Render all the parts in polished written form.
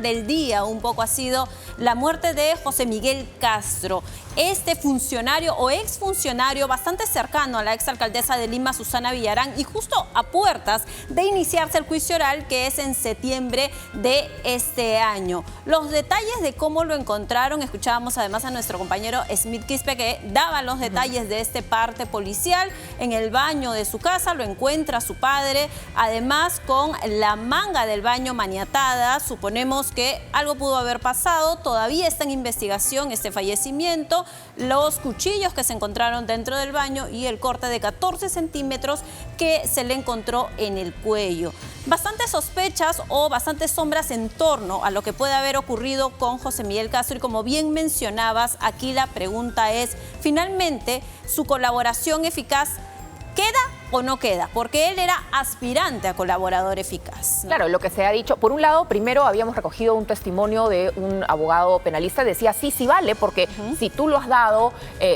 del día un poco ha sido la muerte de José Miguel Castro, este funcionario o exfuncionario bastante cercano a la exalcaldesa de Lima, Susana Villarán, y justo a puertas de iniciarse el juicio oral, que es en septiembre de este año. Los detalles de cómo lo encontraron, escuchábamos además a nuestro compañero Smith Quispe, que daba los detalles de este parte policial. En el baño de su casa lo encuentra su padre, además con la manga del baño maniatada. Suponemos que algo pudo haber pasado, todavía está en investigación este fallecimiento, los cuchillos que se encontraron dentro del baño y el corte de 14 centímetros que se le encontró en el cuello. Bastantes sospechas o bastantes sombras en torno a lo que puede haber ocurrido con José Miguel Castro, y como bien mencionabas, aquí la pregunta es, finalmente, ¿su colaboración eficaz queda o no queda? Porque él era aspirante a colaborador eficaz, ¿no? Claro, lo que se ha dicho, por un lado, primero habíamos recogido un testimonio de un abogado penalista, decía sí vale, porque si tú lo has dado,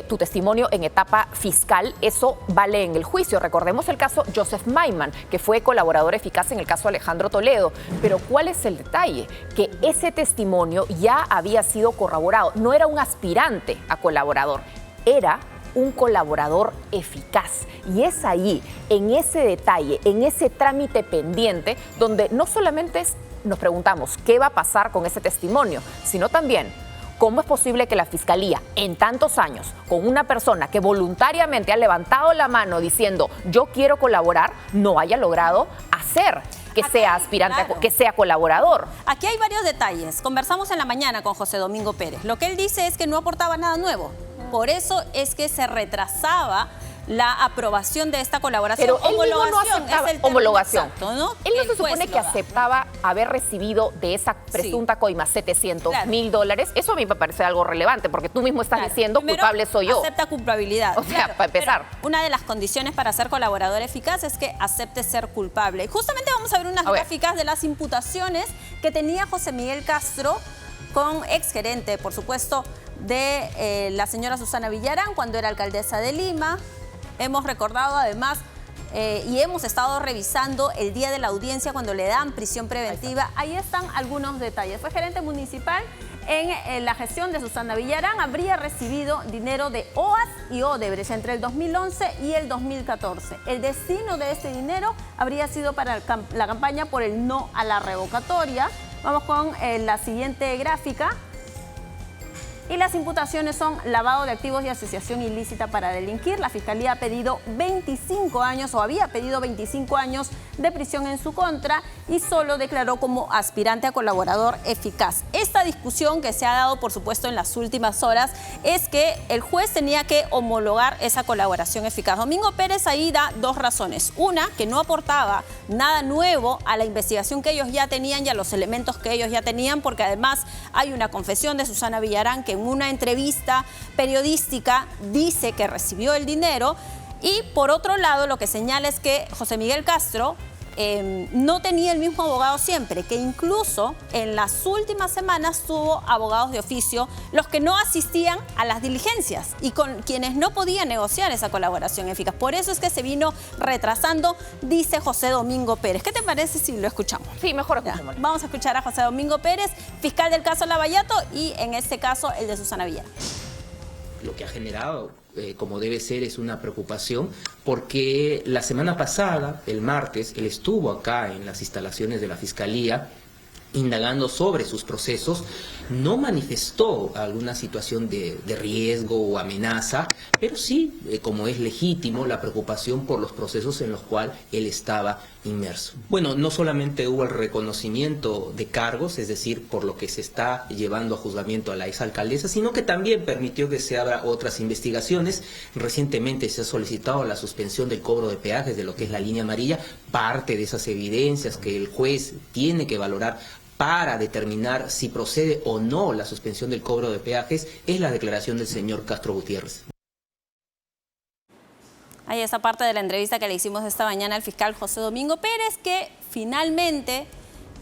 tu testimonio en etapa fiscal, eso vale en el juicio. Recordemos el caso Joseph Maiman, que fue colaborador eficaz en el caso Alejandro Toledo. Pero ¿cuál es el detalle? Que ese testimonio ya había sido corroborado, no era un aspirante a colaborador, era un colaborador eficaz. Y es ahí, en ese detalle, en ese trámite pendiente, donde no solamente nos preguntamos qué va a pasar con ese testimonio, sino también cómo es posible que la Fiscalía, en tantos años, con una persona que voluntariamente ha levantado la mano diciendo yo quiero colaborar, no haya logrado hacer que sea aspirante, claro, que sea colaborador. Aquí hay varios detalles. Conversamos en la mañana con José Domingo Pérez. Lo que él dice es que no aportaba nada nuevo. Por eso es que se retrasaba la aprobación de esta colaboración. Pero él mismo no aceptaba homologación. Exacto, ¿no? Él no se supone que aceptaba haber recibido de esa presunta coima $700,000. Eso a mí me parece algo relevante, porque tú mismo estás diciendo primero, culpable soy yo. Acepta culpabilidad. O sea, para empezar. Pero una de las condiciones para ser colaborador eficaz es que acepte ser culpable. Y justamente vamos a ver unas gráficas de las imputaciones que tenía José Miguel Castro con exgerente, por supuesto, de la señora Susana Villarán cuando era alcaldesa de Lima. Hemos recordado además y hemos estado revisando el día de la audiencia cuando le dan prisión preventiva. Ahí están algunos detalles. Fue gerente municipal en la gestión de Susana Villarán. Habría recibido dinero de OAS y Odebrecht entre el 2011 y el 2014. El destino de este dinero habría sido para la campaña por el no a la revocatoria. Vamos con la siguiente gráfica. Y las imputaciones son lavado de activos y asociación ilícita para delinquir. La Fiscalía ha pedido 25 años o había pedido 25 años de prisión en su contra y solo declaró como aspirante a colaborador eficaz. Esta discusión que se ha dado, por supuesto, en las últimas horas es que el juez tenía que homologar esa colaboración eficaz. Domingo Pérez ahí da dos razones. Una, que no aportaba nada nuevo a la investigación que ellos ya tenían y a los elementos que ellos ya tenían, porque además hay una confesión de Susana Villarán que en una entrevista periodística dice que recibió el dinero. Y por otro lado, lo que señala es que José Miguel Castro no tenía el mismo abogado siempre, que incluso en las últimas semanas tuvo abogados de oficio, los que no asistían a las diligencias y con quienes no podían negociar esa colaboración eficaz. Por eso es que se vino retrasando, dice José Domingo Pérez. ¿Qué te parece si lo escuchamos? Sí, mejor escuchamos. Vamos a escuchar a José Domingo Pérez, fiscal del caso Lavallato y en este caso el de Susana Villarán. Lo que ha generado, como debe ser, es una preocupación porque la semana pasada, el martes, él estuvo acá en las instalaciones de la Fiscalía indagando sobre sus procesos, no manifestó alguna situación de riesgo o amenaza, pero sí, como es legítimo, la preocupación por los procesos en los cuales él estaba inmerso. Bueno, no solamente hubo el reconocimiento de cargos, es decir, por lo que se está llevando a juzgamiento a la exalcaldesa, sino que también permitió que se abra otras investigaciones. Recientemente se ha solicitado la suspensión del cobro de peajes de lo que es la línea amarilla, parte de esas evidencias que el juez tiene que valorar para determinar si procede o no la suspensión del cobro de peajes es la declaración del señor Castro Gutiérrez. Hay esa parte de la entrevista que le hicimos esta mañana al fiscal José Domingo Pérez, que finalmente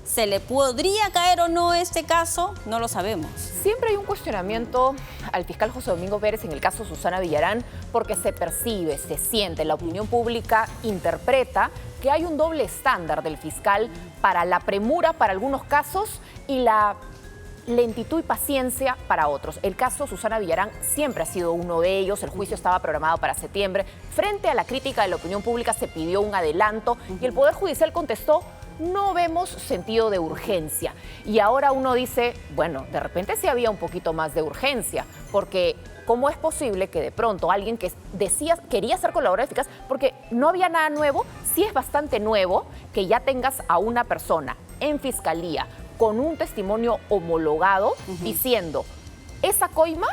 ¿se le podría caer o no este caso? No lo sabemos. Siempre hay un cuestionamiento al fiscal José Domingo Pérez en el caso Susana Villarán, porque se percibe, se siente, la opinión pública interpreta porque hay un doble estándar del fiscal para la premura para algunos casos y la lentitud y paciencia para otros. El caso Susana Villarán siempre ha sido uno de ellos. El juicio estaba programado para septiembre. Frente a la crítica de la opinión pública se pidió un adelanto y el Poder Judicial contestó: no vemos sentido de urgencia. Y ahora uno dice, bueno, de repente sí había un poquito más de urgencia, porque ¿cómo es posible que de pronto alguien que decía quería ser colaborador eficaz, porque no había nada nuevo, sí es bastante nuevo que ya tengas a una persona en fiscalía con un testimonio homologado diciendo, esa coima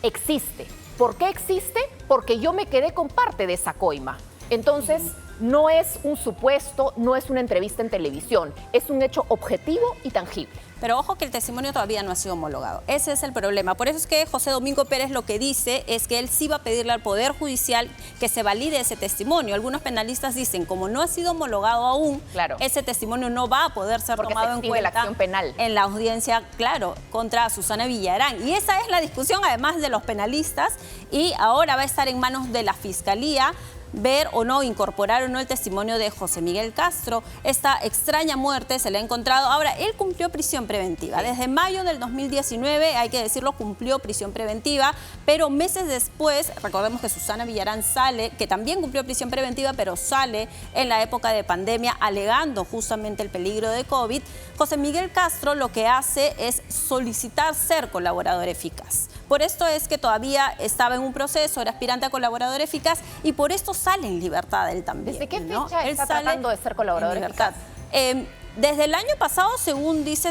existe. ¿Por qué existe? Porque yo me quedé con parte de esa coima. Entonces, no es un supuesto, no es una entrevista en televisión, es un hecho objetivo y tangible. Pero ojo que el testimonio todavía no ha sido homologado. Ese es el problema. Por eso es que José Domingo Pérez lo que dice es que él sí va a pedirle al Poder Judicial que se valide ese testimonio. Algunos penalistas dicen, como no ha sido homologado aún, ese testimonio no va a poder ser tomado en cuenta la acción penal en la audiencia, contra Susana Villarán. Y esa es la discusión, además de los penalistas, y ahora va a estar en manos de la Fiscalía ver o no, incorporar o no el testimonio de José Miguel Castro. Esta extraña muerte se le ha encontrado. Ahora, él cumplió prisión preventiva. Desde mayo del 2019, hay que decirlo, cumplió prisión preventiva, pero meses después, recordemos que Susana Villarán sale, que también cumplió prisión preventiva, pero sale en la época de pandemia, alegando justamente el peligro de COVID. José Miguel Castro lo que hace es solicitar ser colaborador eficaz. Por esto es que todavía estaba en un proceso, era aspirante a colaborador eficaz, y por esto sale en libertad él también. ¿Desde qué fecha está tratando de ser colaborador eficaz? Desde el año pasado, según dice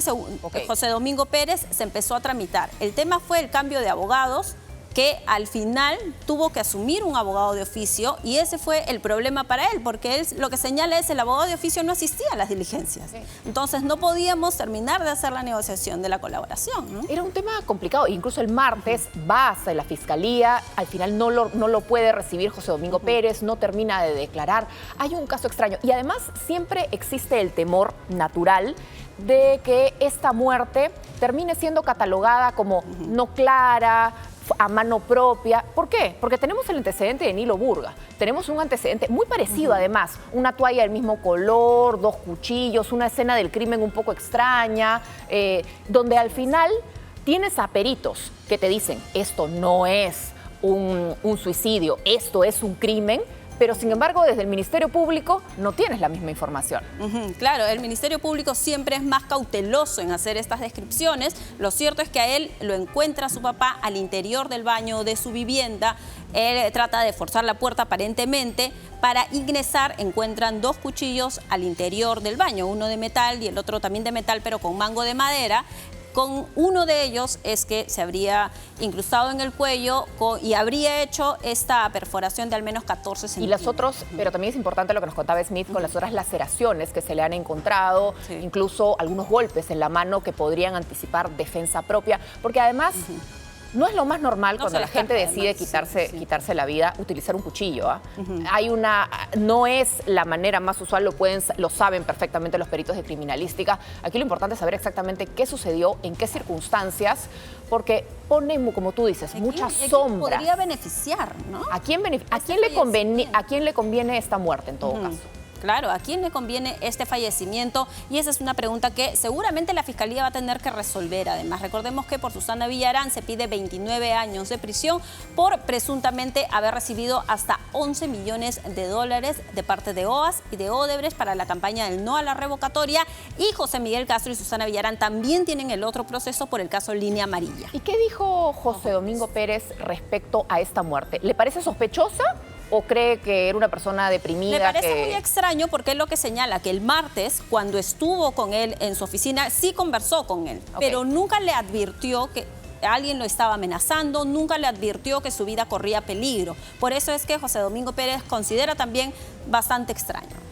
José Domingo Pérez, se empezó a tramitar. El tema fue el cambio de abogados, que al final tuvo que asumir un abogado de oficio, y ese fue el problema para él, porque él lo que señala es el abogado de oficio no asistía a las diligencias. Entonces no podíamos terminar de hacer la negociación de la colaboración, ¿no? Era un tema complicado. Incluso el martes va hacia la Fiscalía, al final no lo puede recibir José Domingo Pérez, no termina de declarar. Hay un caso extraño y además siempre existe el temor natural de que esta muerte termine siendo catalogada como no clara, a mano propia. ¿Por qué? Porque tenemos el antecedente de Nilo Burga. Tenemos un antecedente muy parecido, además. Una toalla del mismo color, 2 cuchillos, una escena del crimen un poco extraña, donde al final tienes a peritos que te dicen, esto no es un suicidio, esto es un crimen, pero sin embargo desde el Ministerio Público no tienes la misma información. Claro, el Ministerio Público siempre es más cauteloso en hacer estas descripciones. Lo cierto es que a él lo encuentra su papá al interior del baño de su vivienda. Él trata de forzar la puerta aparentemente. Para ingresar encuentran 2 cuchillos al interior del baño, uno de metal y el otro también de metal, pero con mango de madera. Con uno de ellos es que se habría incrustado en el cuello y habría hecho esta perforación de al menos 14 centímetros. Y las otras, pero también es importante lo que nos contaba Smith con las otras laceraciones que se le han encontrado, incluso algunos golpes en la mano que podrían anticipar defensa propia, porque además no es lo más normal cuando la gente decide quitarse la vida, utilizar un cuchillo. No es la manera más usual, lo saben perfectamente los peritos de criminalística. Aquí lo importante es saber exactamente qué sucedió, en qué circunstancias, porque pone, como tú dices, muchas sombras. Podría beneficiar, ¿no? ¿A quién le conviene esta muerte en todo caso? Claro, ¿a quién le conviene este fallecimiento? Y esa es una pregunta que seguramente la Fiscalía va a tener que resolver. Además, recordemos que por Susana Villarán se pide 29 años de prisión por presuntamente haber recibido hasta 11 millones de dólares de parte de OAS y de Odebrecht para la campaña del no a la revocatoria. Y José Miguel Castro y Susana Villarán también tienen el otro proceso por el caso Línea Amarilla. ¿Y qué dijo José Domingo Pérez respecto a esta muerte? ¿Le parece sospechosa? ¿O cree que era una persona deprimida? Me parece muy extraño porque es lo que señala, que el martes, cuando estuvo con él en su oficina, sí conversó con él, pero nunca le advirtió que alguien lo estaba amenazando, nunca le advirtió que su vida corría peligro. Por eso es que José Domingo Pérez considera también bastante extraño.